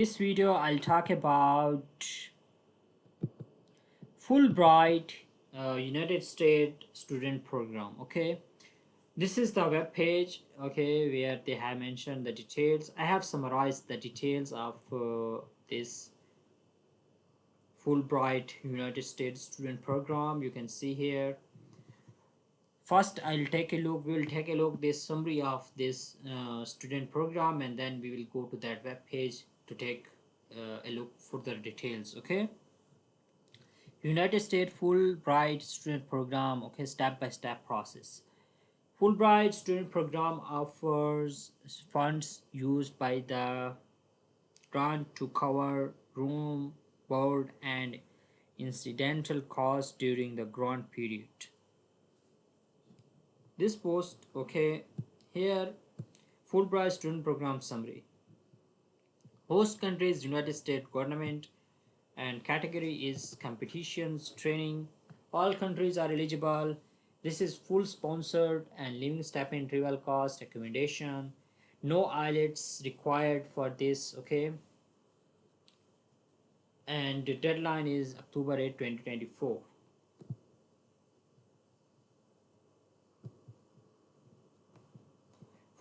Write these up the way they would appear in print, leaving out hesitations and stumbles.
This video I'll talk about Fulbright United States student program. Okay, this is the web page, okay, where they have mentioned the details. I have summarized the details of this Fulbright United States student program. You can see here. First, we'll take a look this summary of this student program, and then we will go to that web page to take a look further details. Okay, United States Fulbright student program. Okay, step-by-step process. Fulbright student program offers funds used by the grant to cover room, board, and incidental costs during the grant period. This post, okay, here Fulbright student program summary. Host countries United States government, and category is competitions training. All countries are eligible. This is full sponsored and living stipend, travel cost, accommodation. No IELTS required for this, okay. And the deadline is October 8, 2024.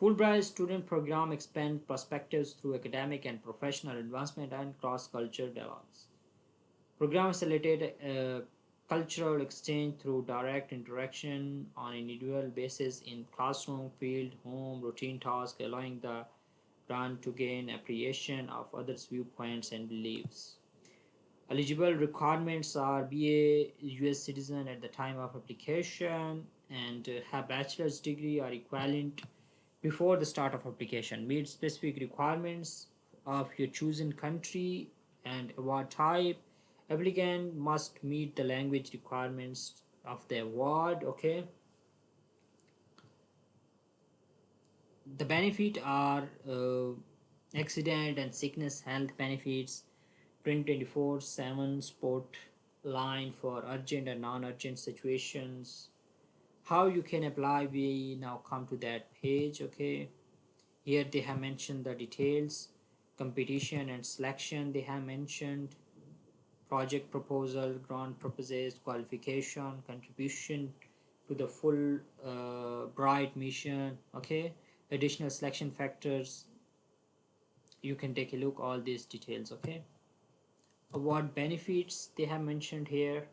Fulbright student program expands perspectives through academic and professional advancement and cross-cultural dialogues. Program facilitate cultural exchange through direct interaction on an individual basis in classroom, field, home, routine tasks, allowing the grant to gain appreciation of others' viewpoints and beliefs. Eligible requirements are be a US citizen at the time of application and have bachelor's degree or equivalent before the start of application. Meet specific requirements of your chosen country and award type. Applicant must meet the language requirements of the award. Okay, the benefit are accident and sickness health benefits, 2024/7 support line for urgent and non-urgent situations. How you can apply, we now come to that page. Okay, here they have mentioned the details. Competition and selection they have mentioned. Project proposal, grant purposes, qualification, contribution to the full bright mission. Okay, additional selection factors, you can take a look all these details. Okay, award benefits they have mentioned here.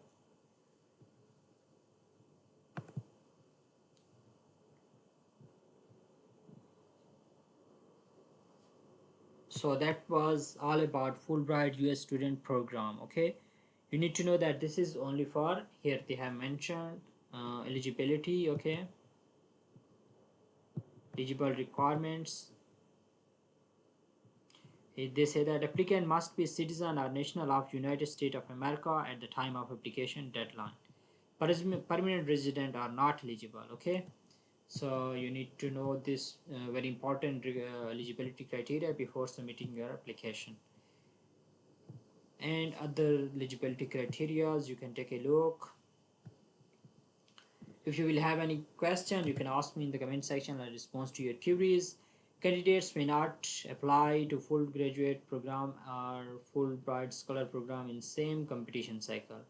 So that was all about Fulbright US student program. Okay, you need to know that this is only for, here they have mentioned eligibility. Okay, eligible requirements. They say that applicant must be a citizen or national of United States of America at the time of application deadline. Permanent resident are not eligible. Okay, so you need to know this very important eligibility criteria before submitting your application. And other eligibility criteria you can take a look. If you will have any question, you can ask me in the comment section. I'll respond to your queries. Candidates may not apply to full graduate program or Fulbright scholar program in same competition cycle.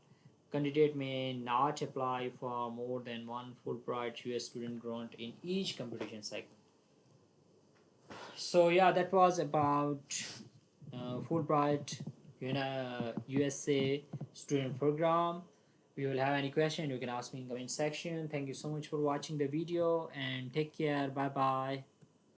Candidate may not apply for more than one Fulbright US student grant in each competition cycle. So yeah, that was about Fulbright USA student program. If you will have any question, you can ask me in the comment section. Thank you so much for watching the video and take care. Bye bye.